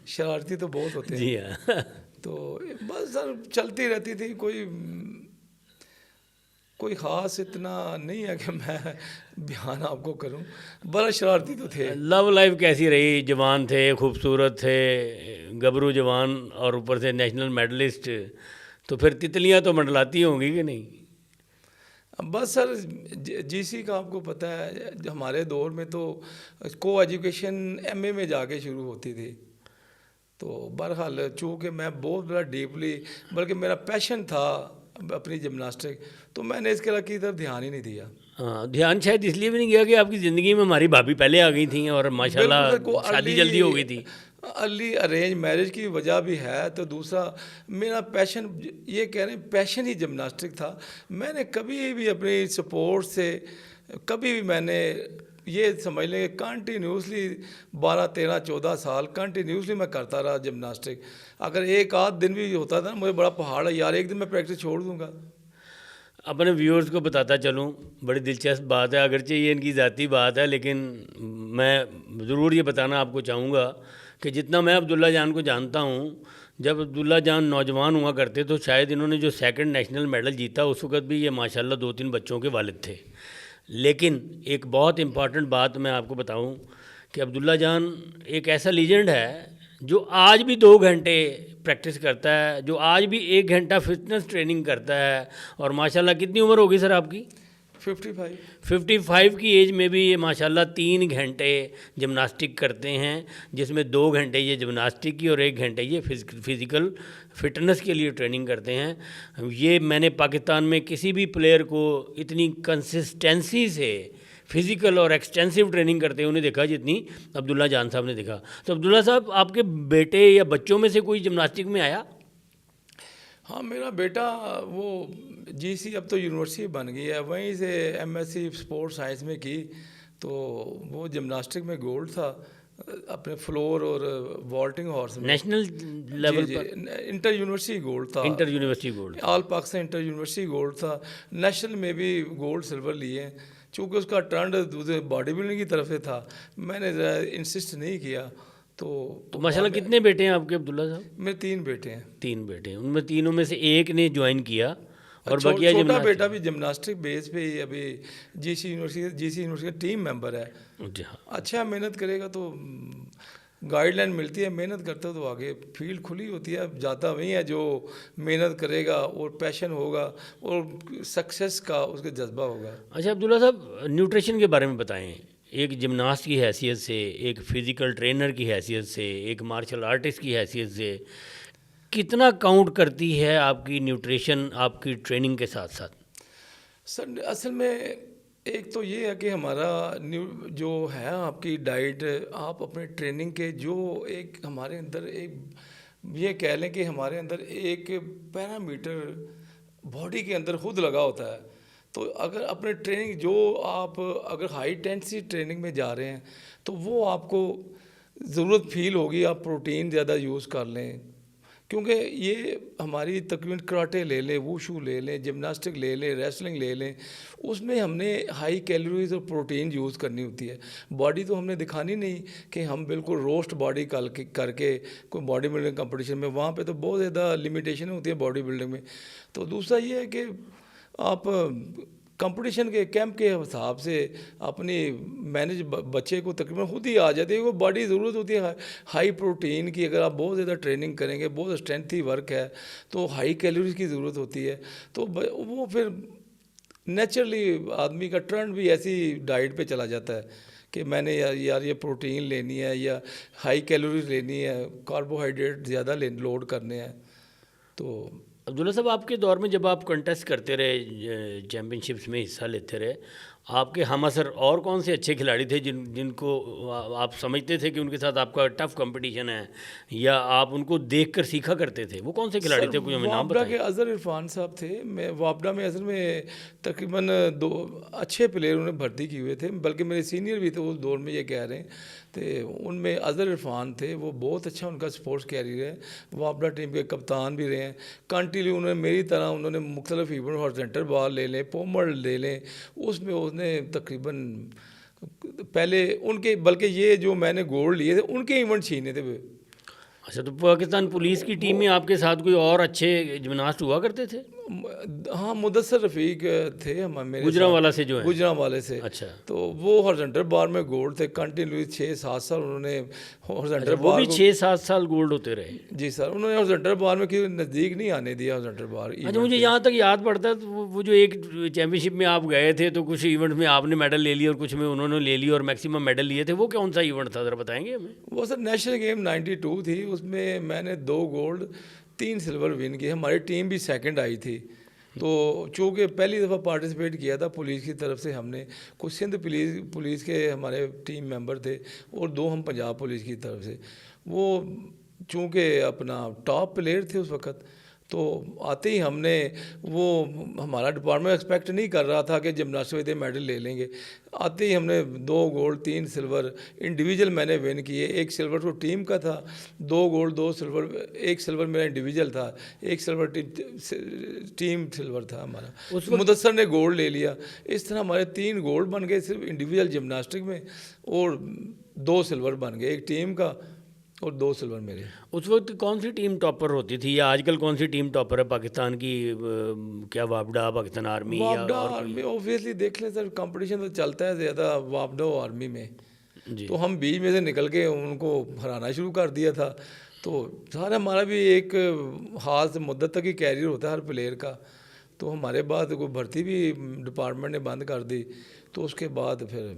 شرارتی تو بہت ہوتے ہیں.
جی ہاں.
تو بس سر چلتی رہتی تھی, کوئی خاص اتنا نہیں ہے کہ میں بیان آپ کو کروں, بڑا شرارتی تو تھے.
لو لائف کیسی رہی؟ جوان تھے, خوبصورت تھے, گبرو جوان, اور اوپر سے نیشنل میڈلسٹ, تو پھر تتلیاں تو منڈلاتی ہوں گی کہ نہیں؟
بس سر جی سی کا آپ کو پتہ ہے, ہمارے دور میں تو کو ایجوکیشن ایم اے میں جا کے شروع ہوتی تھی. تو بہرحال چونکہ میں بہت بڑا ڈیپلی, بلکہ میرا پیشن تھا اپنی جمناسٹک, تو میں نے اس کے کی طرف دھیان ہی نہیں دیا.
ہاں, دھیان شاید اس لیے بھی نہیں گیا کہ آپ کی زندگی میں ہماری بھابھی پہلے آ گئی تھیں اور ماشاءاللہ شادی جلدی ہو گئی تھی.
ارلی ارینج میرج کی وجہ بھی ہے. تو دوسرا میرا پیشن, یہ کہہ رہے ہیں پیشن ہی جمناسٹک تھا. میں نے کبھی بھی اپنی سپورٹ سے کبھی بھی میں نے یہ سمجھ لیں کہ کنٹینیوسلی 12-13-14 سال کنٹینیوسلی میں کرتا رہا جمناسٹک. اگر ایک آدھ دن بھی ہوتا تھا مجھے بڑا پہاڑ ہے یار, ایک دن میں پریکٹس چھوڑ دوں گا.
اپنے ویورز کو بتاتا چلوں, بڑی دلچسپ بات ہے, اگرچہ یہ ان کی ذاتی بات ہے, لیکن میں ضرور یہ بتانا آپ کو چاہوں گا کہ جتنا میں عبداللہ جان کو جانتا ہوں, جب عبداللہ جان نوجوان ہوا کرتے تو شاید انہوں نے جو 2nd نیشنل میڈل جیتا اس وقت بھی یہ ماشاءاللہ 2-3 بچوں کے والد تھے. لیکن ایک بہت امپارٹنٹ بات میں آپ کو بتاؤں کہ عبداللہ جان ایک ایسا لیجنڈ ہے جو آج بھی 2 گھنٹے پریکٹس کرتا ہے, جو آج بھی 1 گھنٹہ فٹنس ٹریننگ کرتا ہے. اور ماشاءاللہ کتنی عمر ہوگی سر آپ کی؟ 55 کی ایج میں بھی یہ ماشاءاللہ 3 گھنٹے جمناسٹک کرتے ہیں, جس میں 2 گھنٹے یہ جمناسٹک کی اور 1 گھنٹے یہ فزیکل فٹنس کے لیے ٹریننگ کرتے ہیں. یہ میں نے پاکستان میں کسی بھی پلیئر کو اتنی کنسسٹنسی سے فزیکل اور ایکسٹینسو ٹریننگ کرتے انہیں دیکھا جتنی عبداللہ جان صاحب نے دیکھا. تو عبداللہ صاحب آپ کے بیٹے یا بچوں میں سے کوئی جمناسٹک میں آیا؟
ہاں میرا بیٹا وہ جی سی اب تو یونیورسٹی بن گئی ہے، وہیں سے M S C sports science میں کی، تو وہ جمناسٹک میں گولڈ تھا اپنے فلور اور والٹنگ ہارس میں.
نیشنل
جی
لیول
جی
پر
انٹر یونیورسٹی گولڈ تھا،
انٹر یونیورسٹی گولڈ.
آل پاکستان انٹر یونیورسٹی گولڈ تھا. نیشنل میں بھی گولڈ سلور لیے ہیں، چونکہ اس کا ٹرنڈ باڈی بلڈنگ کی طرف سے تھا، میں نے ذرا انسسٹ نہیں کیا.
تو ماشاء اللہ کتنے بیٹے ہیں آپ کے عبداللہ صاحب؟
میرے 3 بیٹے ہیں.
3 بیٹے ہیں، ان میں تینوں میں سے ایک نے جوائن کیا اور بقیہ
چھوٹا بیٹا بھی جمناسٹک بیس پہ ہی ابھی جی سی یونیورسٹی کا ٹیم ممبر ہے.
جی ہاں.
اچھا محنت کرے گا تو گائیڈ لائن ملتی ہے، محنت کرتا ہے تو آگے فیلڈ کھلی ہوتی ہے. جاتا وہی ہے جو محنت کرے گا اور پیشن ہوگا اور سکسیس کا اس کا جذبہ ہوگا.
اچھا عبداللہ صاحب، نیوٹریشن کے بارے میں بتائیں. ایک جمناسٹ کی حیثیت سے، ایک فزیکل ٹرینر کی حیثیت سے، ایک مارشل آرٹسٹ کی حیثیت سے کتنا کاؤنٹ کرتی ہے آپ کی نیوٹریشن آپ کی ٹریننگ کے ساتھ ساتھ؟
سر اصل میں ایک تو یہ ہے کہ ہمارا جو ہے آپ کی ڈائٹ، آپ اپنے ٹریننگ کے جو ایک ہمارے اندر ایک یہ کہہ لیں کہ ہمارے اندر ایک پیرامیٹر باڈی کے اندر خود لگا ہوتا ہے. تو اگر اپنے ٹریننگ جو آپ اگر ہائی انٹینسٹی ٹریننگ میں جا رہے ہیں تو وہ آپ کو ضرورت فیل ہوگی آپ پروٹین زیادہ یوز کر لیں، کیونکہ یہ ہماری تقریباً کراٹے لے لیں، ووشو لے لیں، جمناسٹک لے لیں، ریسلنگ لے لیں، اس میں ہم نے ہائی کیلوریز اور پروٹین یوز کرنی ہوتی ہے. باڈی تو ہم نے دکھانی نہیں کہ ہم بالکل روسٹ باڈی کر کے کوئی باڈی بلڈنگ کمپٹیشن میں، وہاں پہ تو بہت زیادہ لمیٹیشن ہوتی ہے باڈی بلڈنگ میں. تو دوسرا یہ ہے کہ آپ کمپٹیشن کے کیمپ کے حساب سے اپنی مینج بچے کو تقریباً خود ہی آ جاتی ہے. وہ باڈی ضرورت ہوتی ہے ہائی پروٹین کی. اگر آپ بہت زیادہ ٹریننگ کریں گے، بہت اسٹرینتھی ورک ہے تو ہائی کیلوریز کی ضرورت ہوتی ہے. تو وہ پھر نیچرلی آدمی کا ٹرن بھی ایسی ڈائٹ پہ چلا جاتا ہے کہ میں نے یار یہ پروٹین لینی ہے یا ہائی کیلوریز لینی ہے، کاربوہائیڈریٹ زیادہ لوڈ کرنے ہیں. تو
عبداللہ صاحب، آپ کے دور میں جب آپ کنٹیسٹ کرتے رہے، چیمپئن شپس میں حصہ لیتے رہے، آپ کے ہم اثر اور کون سے اچھے کھلاڑی تھے جن کو آپ سمجھتے تھے کہ ان کے ساتھ آپ کا ٹف کمپٹیشن ہے یا آپ ان کو دیکھ کر سیکھا کرتے تھے؟ وہ کون سے کھلاڑی تھے؟ کوئی ہمیں نام
وابڈا
بتائیں.
کے اظہر عرفان صاحب تھے. میں وابڈا میں اصل میں تقریباً 2 اچھے پلیئر انہوں نے بھرتی کیے ہوئے تھے، بلکہ میرے سینئر بھی تھے اس دور میں، یہ کہہ رہے ہیں. تو ان میں اظہر عرفان تھے، وہ بہت اچھا ان کا سپورٹس کیریئر ہے. وابڈا ٹیم کے کپتان بھی رہے ہیں. کنٹینیو انہوں نے میری طرح انہوں نے مختلف ایونٹ، ہارزنٹل بال لے لیں، پومر لے لیں، اس میں اس نے تقریباً پہلے ان کے، بلکہ یہ جو میں نے گولڈ لیے تھے ان کے ایونٹ چھینے تھے.
اچھا، تو پاکستان پولیس کی ٹیم میں آپ کے ساتھ کوئی اور اچھے جمناسٹ ہوا کرتے تھے؟
ہاں مدثر رفیق تھے میرے
گجرانوالہ سے جو ہیں.
گجرانوالے سے.
اچھا.
تو وہ ہارزنٹل بار میں گولڈ تھے، کنٹینیو 6-7 سال انہوں نے ہارزنٹل
وہ
بار
بھی 6-7 سال گولڈ ہوتے رہے.
جی سر، انہوں نے ہارزنٹل بار میں کسی نزدیک نہیں آنے دیا ہارزنٹل بار.
اچھا، مجھے یہاں تک یاد پڑتا ہے وہ جو ایک چیمپئن شپ میں آپ گئے تھے تو کچھ ایونٹ میں آپ نے میڈل لے لی اور کچھ میں انہوں نے لے لی اور میکسیمم میڈل لیے تھے، وہ کون سا ایونٹ تھا ذرا بتائیں گے ہمیں؟
وہ سر نیشنل گیم 92 تھی، اس میں نے 2 گولڈ 3 سلور ون کیے. ہماری ٹیم بھی سیکنڈ آئی تھی. تو چونکہ پہلی دفعہ پارٹیسپیٹ کیا تھا پولیس کی طرف سے، ہم نے کچھ سندھ پولیس کے ہمارے ٹیم ممبر تھے اور 2 ہم پنجاب پولیس کی طرف سے. وہ چونکہ اپنا ٹاپ پلیئر تھے اس وقت، تو آتے ہی ہم نے وہ ہمارا ڈپارٹمنٹ ایکسپیکٹ نہیں کر رہا تھا کہ جمناسٹک میں میڈل لے لیں گے. آتے ہی ہم نے 2 گولڈ 3 سلور انڈیویجول میں نے ون کیے. 1 سلور تو ٹیم کا تھا، 2 گولڈ 2 سلور، 1 سلور میرا انڈیویجول تھا، 1 سلور ٹیم سلور تھا ہمارا. مدثر نے گولڈ لے لیا. اس طرح ہمارے 3 گولڈ بن گئے صرف انڈیویجول جمناسٹک میں اور 2 سلور بن گئے، 1 ٹیم کا اور 2 سلور میرے.
اس وقت کون سی ٹیم ٹاپر ہوتی تھی یا آج کل کون سی ٹیم ٹاپر ہے پاکستان کی؟ کیا وابڈا، پاکستان آرمی؟
وابڈا آرمی اوبویسلی دیکھ لیں سر، کمپٹیشن تو چلتا ہے زیادہ وابڈا و آرمی میں.
جی.
تو ہم بیچ میں سے نکل کے ان کو ہرانا شروع کر دیا تھا. تو سارا ہمارا بھی ایک خاص مدت تک ہی کیریئر ہوتا ہے ہر پلیئر کا. تو ہمارے بعد کوئی بھرتی بھی ڈپارٹمنٹ نے بند کر دی. تو اس کے بعد پھر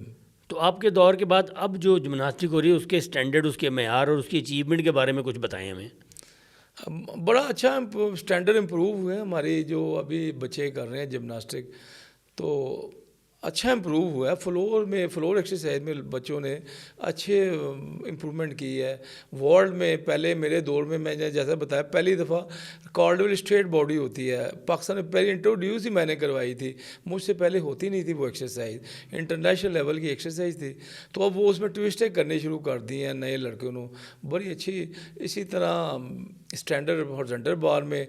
تو آپ کے دور کے بعد اب جو جمناسٹک ہو رہی ہے اس کے اسٹینڈرڈ، اس کے معیار اور اس کی اچیومنٹ کے بارے میں کچھ بتائیں ہمیں.
بڑا اچھا اسٹینڈرڈ امپروو ہوئے ہیں ہماری جو ابھی بچے کر رہے ہیں جمناسٹک. تو اچھا امپروو ہوا ہے. فلور ایکسرسائز میں بچوں نے اچھے امپرومنٹ کی ہے. ورلڈ میں پہلے میرے دور میں نے جیسا بتایا پہلی دفعہ کارڈول اسٹریٹ باڈی ہوتی ہے پاکستان میں, پہلے انٹروڈیوس ہی میں نے کروائی تھی, مجھ سے پہلے ہوتی نہیں تھی وہ ایکسرسائز, انٹرنیشنل لیول کی ایکسرسائز تھی. تو اب وہ اس میں ٹوسٹیں کرنے شروع کر دی ہیں نئے لڑکوں نے, بڑی اچھی. اسی طرح اسٹینڈرڈ ہارزنٹل بار میں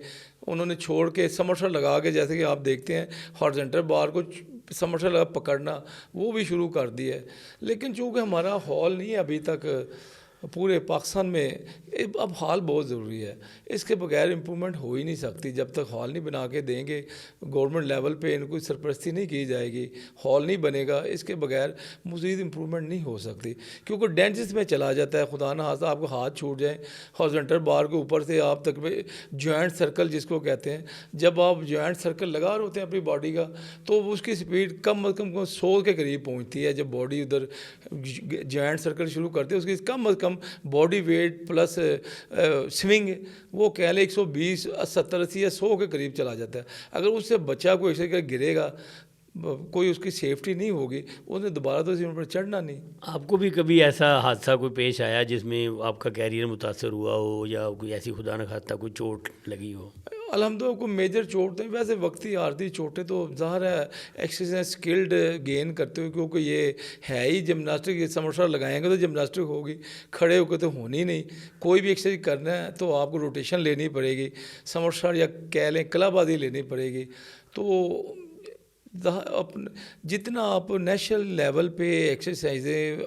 انہوں نے چھوڑ کے سمرسل لگا کے, جیسے کہ آپ دیکھتے ہیں ہارزنٹل بار کو سمرسل لگا پکڑنا, وہ بھی شروع کر دیا ہے. لیکن چونکہ ہمارا ہال نہیں ہے ابھی تک پورے پاکستان میں, اب ہال بہت ضروری ہے. اس کے بغیر امپرومنٹ ہو ہی نہیں سکتی جب تک ہال نہیں بنا کے دیں گے. گورنمنٹ لیول پہ ان کو سرپرستی نہیں کی جائے گی, ہال نہیں بنے گا, اس کے بغیر مزید امپرومنٹ نہیں ہو سکتی. کیونکہ ڈینجز میں چلا جاتا ہے, خدا نہ خواستہ آپ کو ہاتھ چھوٹ جائیں ہارزنٹل بار کے اوپر سے آپ تک جوائنٹ سرکل جس کو کہتے ہیں, جب آپ جوائنٹ سرکل لگا رہے ہوتے ہیں اپنی باڈی کا تو اس کی سپیڈ کم از کم 100 کے قریب پہنچتی ہے. جب باڈی ادھر جوائنٹ سرکل شروع کرتے ہیں اس کی کم از کم باڈی ویٹ پلس سوئنگ وہ کہہ لیں 120 70 80 یا 100 کے قریب چلا جاتا ہے. اگر اس سے بچہ کوئی ایسے گرے گا, کوئی اس کی سیفٹی نہیں ہوگی, اس نے دوبارہ تو اسی پر چڑھنا نہیں.
آپ کو بھی کبھی ایسا حادثہ کوئی پیش آیا جس میں آپ کا کیریئر متاثر ہوا ہو, یا کوئی ایسی خدا نہ خواستہ کوئی چوٹ لگی ہو؟
الحمدللہ کوئی میجر چوٹ نہیں, ویسے وقتی عارضی چوٹیں تو ظاہر ہے ایکسرسائز اسکلڈ گین کرتے ہوئے, کیونکہ یہ ہے ہی جمناسٹک. سمرسل لگائیں گے تو جمناسٹک ہوگی, کھڑے ہو کے تو ہونی نہیں. کوئی بھی ایکسرسائز کرنا ہے تو آپ کو روٹیشن لینی پڑے گی, سمرسل یا کہہ لیں کلا بازی لینی پڑے گی. تو جتنا آپ نیشنل لیول پہ ایکسرسائزیں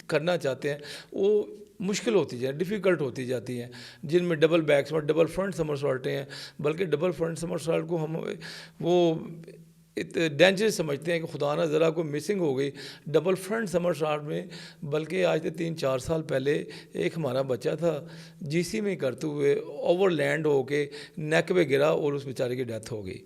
کرنا چاہتے ہیں وہ مشکل ہوتی جائیں, ڈیفیکلٹ ہوتی جاتی ہیں, جن میں double back submersible, double front سمرسالٹیں ہیں. بلکہ ڈبل فرنٹ سمرسالٹ کو ہم وہ ڈینجرس سمجھتے ہیں کہ خدا نہ ذرا کو مسنگ ہو گئی ڈبل فرنٹ سمرسالٹ میں. بلکہ آج سے 3-4 سال پہلے ایک ہمارا بچہ تھا جی سی میں کرتے ہوئے اوور لینڈ ہو کے نیک پہ گرا اور اس بیچارے کی ڈیتھ ہو گئی.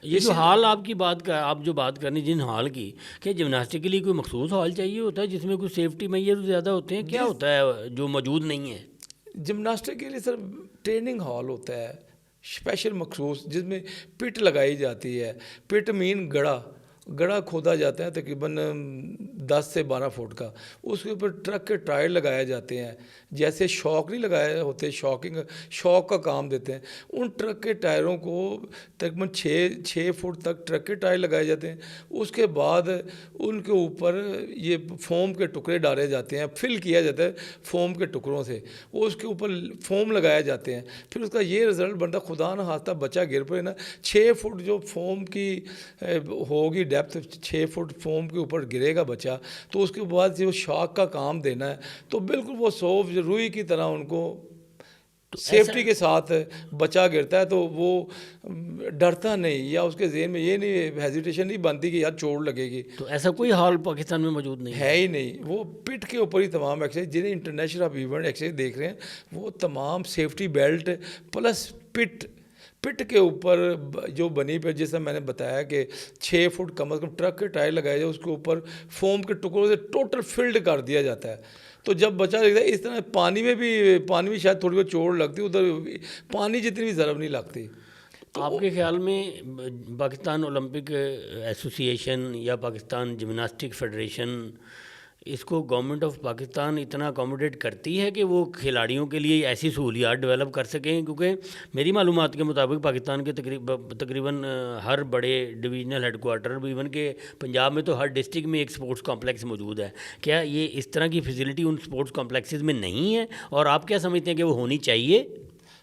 یہ جو ہال آپ کی بات کا, آپ جو بات کرنی جن ہال کی, کہ جمناسٹک کے لیے کوئی مخصوص ہال چاہیے ہوتا ہے جس میں کوئی سیفٹی میئر زیادہ ہوتے ہیں, کیا ہوتا ہے جو موجود نہیں ہے؟
جمناسٹک کے لیے سر ٹریننگ ہال ہوتا ہے اسپیشل مخصوص, جس میں پٹ لگائی جاتی ہے. پٹ مین گڑھا کھودا جاتا ہے تقریباً 10 سے 12 فٹ کا. اس کے اوپر ٹرک کے ٹائر لگائے جاتے ہیں, جیسے شاک نہیں لگائے ہوتے, شاک کا کام دیتے ہیں. ان ٹرک کے ٹائروں کو تقریباً 6 فٹ تک ٹرک کے ٹائر لگائے جاتے ہیں. اس کے بعد ان کے اوپر یہ فوم کے ٹکڑے ڈالے جاتے ہیں, فل کیا جاتا ہے فوم کے ٹکڑوں سے, وہ اس کے اوپر فوم لگائے جاتے ہیں. پھر اس کا یہ رزلٹ بنتا, خدا نہ خواستہ بچہ گر پڑے نا, 6 فٹ جو فوم کی ہوگی ڈیپتھ, 6 فٹ فوم کے اوپر گرے گا بچہ, تو اس کے بعد جو شاک کا کام دینا ہے تو بالکل وہ روئی کی طرح ان کو سیفٹی کے ساتھ بچہ گرتا ہے. تو وہ ڈرتا نہیں, یا اس کے ذہن میں یہ نہیں ہیزیٹیشن نہیں بنتی کہ یار چوٹ لگے گی.
تو ایسا کوئی ہال پاکستان میں موجود نہیں
ہے ہی نہیں. وہ پٹ کے اوپر ہی تمام ایکسرسائز, جنہیں انٹرنیشنل آپ ایونٹ ایکسرسائز دیکھ رہے ہیں وہ تمام سیفٹی بیلٹ پلس پٹ کے اوپر جو بنی پہ, جیسا میں نے بتایا کہ 6 فٹ کم از کم ٹرک کے ٹائر لگائے جائے, اس کے اوپر فوم کے ٹکڑوں سے ٹوٹل فلڈ کر دیا جاتا ہے. تو جب بچہ دیکھتا ہے اس طرح پانی میں شاید تھوڑی بہت چوٹ لگتی, ادھر پانی جتنی بھی ضرب نہیں لگتی.
آپ کے خیال میں پاکستان اولمپک ایسوسی ایشن یا پاکستان جمناسٹک فیڈریشن, اس کو گورنمنٹ آف پاکستان اتنا اکوموڈیٹ کرتی ہے کہ وہ کھلاڑیوں کے لیے ایسی سہولیات ڈیولپ کر سکیں؟ کیونکہ میری معلومات کے مطابق پاکستان کے تقریباً ہر بڑے ڈویژنل ہیڈ کوارٹر, ایون کہ پنجاب میں تو ہر ڈسٹرکٹ میں ایک سپورٹس کمپلیکس موجود ہے. کیا یہ اس طرح کی فیسلٹی ان سپورٹس کمپلیکسز میں نہیں ہے, اور آپ کیا سمجھتے ہیں کہ وہ ہونی چاہیے؟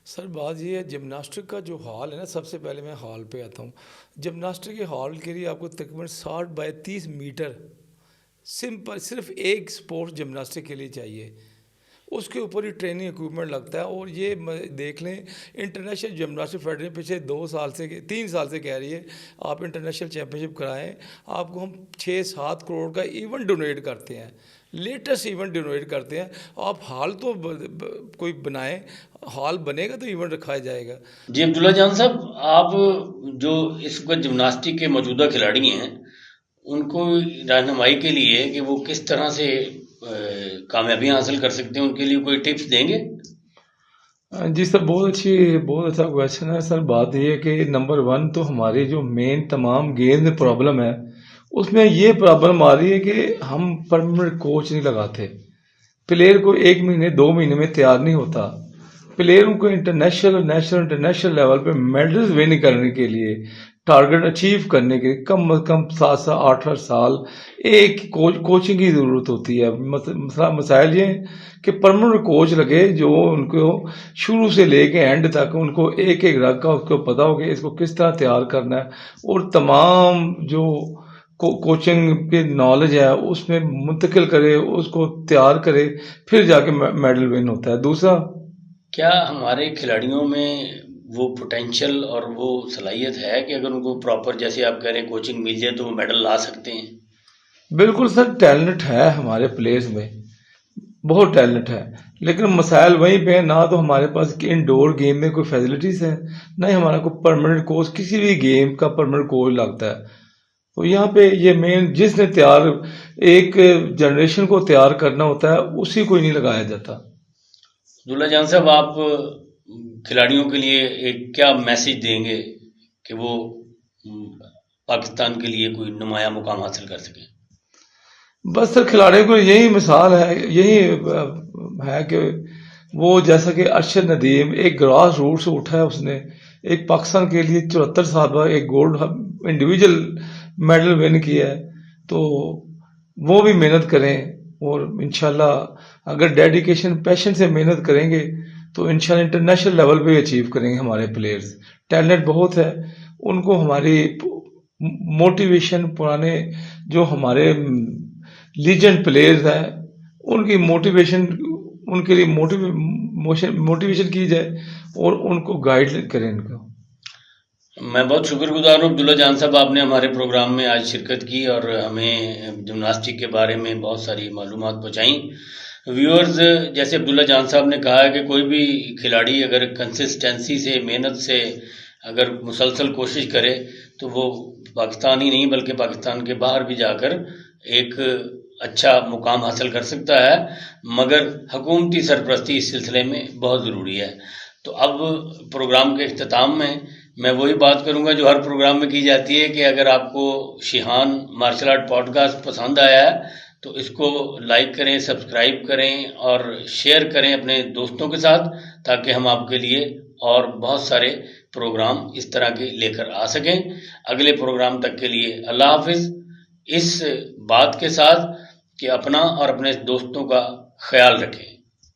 سر بات یہ ہے, جمناسٹک کا جو ہال ہے نا, سب سے پہلے میں ہال پہ آتا ہوں. جمناسٹک کے ہال کے لیے آپ کو تقریباً 60 بائی 30 میٹر سمپل صرف ایک سپورٹس جمناسٹک کے لیے چاہیے. اس کے اوپر ہی ٹریننگ اکوپمنٹ لگتا ہے. اور یہ دیکھ لیں انٹرنیشنل جمناسٹک فیڈریشن پچھلے 3 سال سے کہہ رہی ہے آپ انٹرنیشنل چیمپئن شپ کرائیں, آپ کو ہم 6-7 کروڑ کا ایونٹ ڈونیٹ کرتے ہیں, لیٹسٹ ایونٹ ڈونیٹ کرتے ہیں. آپ ہال تو کوئی بنائیں, ہال بنے گا تو ایونٹ رکھایا جائے گا.
جی عبداللہ جان صاحب, آپ جو اس وقت جمناسٹک کے موجودہ کھلاڑی ہیں ان کو رہنمائی کے لیے کہ وہ کس طرح سے کامیابیاں حاصل کر سکتے ہیں, ان کے لیے کوئی ٹپس دیں گے؟
جی سر, بہت اچھا کویشچن ہے سر. بات یہ ہے کہ نمبر 1 تو ہماری جو مین تمام گیند میں پرابلم ہے اس میں یہ پرابلم آ رہی ہے کہ ہم پرمننٹ کوچ نہیں لگاتے. پلیئر کو 1 مہینے 2 مہینے میں تیار نہیں ہوتا. پلیئروں کو انٹرنیشنل لیول پہ میڈلز ون کرنے کے لیے، ٹارگٹ اچیو کرنے کے لیے کم از کم 7 سے 8 سال ایک کوچنگ کی ضرورت ہوتی ہے. مسائل یہ ہیں کہ پرمننٹ کوچ لگے جو ان کو شروع سے لے کے اینڈ تک ان کو ایک ایک رگ کا اس کو پتا ہو کہ اس کو کس طرح تیار کرنا ہے، اور تمام جو کوچنگ کے نالج ہے اس میں منتقل کرے، اس کو تیار کرے، پھر جا کے میڈل ون ہوتا ہے. دوسرا،
کیا ہمارے کھلاڑیوں میں وہ پوٹینشیل اور وہ صلاحیت ہے کہ اگر ان کو پراپر، جیسے آپ کہہ رہے ہیں، کوچنگ مل جائے تو وہ میڈل لا سکتے ہیں؟
بالکل سر، ٹیلنٹ ہے ہمارے پلیئرز میں، بہت ٹیلنٹ ہے، لیکن مسائل وہیں پہ ہیں. نہ تو ہمارے پاس انڈور گیم میں کوئی فیسلٹیز ہیں، نہ ہی ہمارا کوئی پرماننٹ کوچ، کسی بھی گیم کا پرماننٹ کوچ لگتا ہے. تو یہاں پہ یہ مین جس نے ایک جنریشن کو تیار کرنا ہوتا ہے اسی کو ہی نہیں لگایا جاتا.
عبداللہ جان صاحب، آپ کھلاڑیوں کے لیے ایک کیا میسج دیں گے کہ وہ پاکستان کے لیے کوئی نمایاں مقام حاصل کر سکیں؟
بس سر، کھلاڑیوں کو یہی مثال ہے، یہی ہے کہ وہ جیسا کہ ارشد ندیم ایک گراس روٹ سے اٹھا ہے، اس نے ایک پاکستان کے لیے 74 سال بعد ایک گولڈ انڈیویجل میڈل ون کیا ہے. تو وہ بھی محنت کریں، اور انشاءاللہ اگر ڈیڈیکیشن پیشن سے محنت کریں گے تو انشاءاللہ انٹرنیشنل لیول پہ اچیو کریں گے. ہمارے پلیئرز ٹیلنٹ بہت ہے، ان کو ہماری موٹیویشن، پرانے جو ہمارے لیجنڈ پلیئرز ہیں ان کی موٹیویشن، ان کے لیے موٹیویشن کی جائے اور ان کو گائیڈ کریں. ان کو
میں بہت شکر گزار ہوں عبداللہ جان صاحب، آپ نے ہمارے پروگرام میں آج شرکت کی اور ہمیں جمناسٹک کے بارے میں بہت ساری معلومات پہنچائیں. ویورز، جیسے عبداللہ جان صاحب نے کہا ہے کہ کوئی بھی کھلاڑی اگر کنسسٹنسی سے، محنت سے اگر مسلسل کوشش کرے تو وہ پاکستان ہی نہیں بلکہ پاکستان کے باہر بھی جا کر ایک اچھا مقام حاصل کر سکتا ہے، مگر حکومتی سرپرستی اس سلسلے میں بہت ضروری ہے. تو اب پروگرام کے اختتام میں وہی بات کروں گا جو ہر پروگرام میں کی جاتی ہے کہ اگر آپ کو شیہان مارشل آرٹ پوڈ کاسٹ پسند آیا ہے تو اس کو لائک کریں، سبسکرائب کریں اور شیئر کریں اپنے دوستوں کے ساتھ، تاکہ ہم آپ کے لیے اور بہت سارے پروگرام اس طرح کے لے کر آ سکیں. اگلے پروگرام تک کے لیے اللہ حافظ، اس بات کے ساتھ کہ اپنا اور اپنے دوستوں کا خیال رکھیں.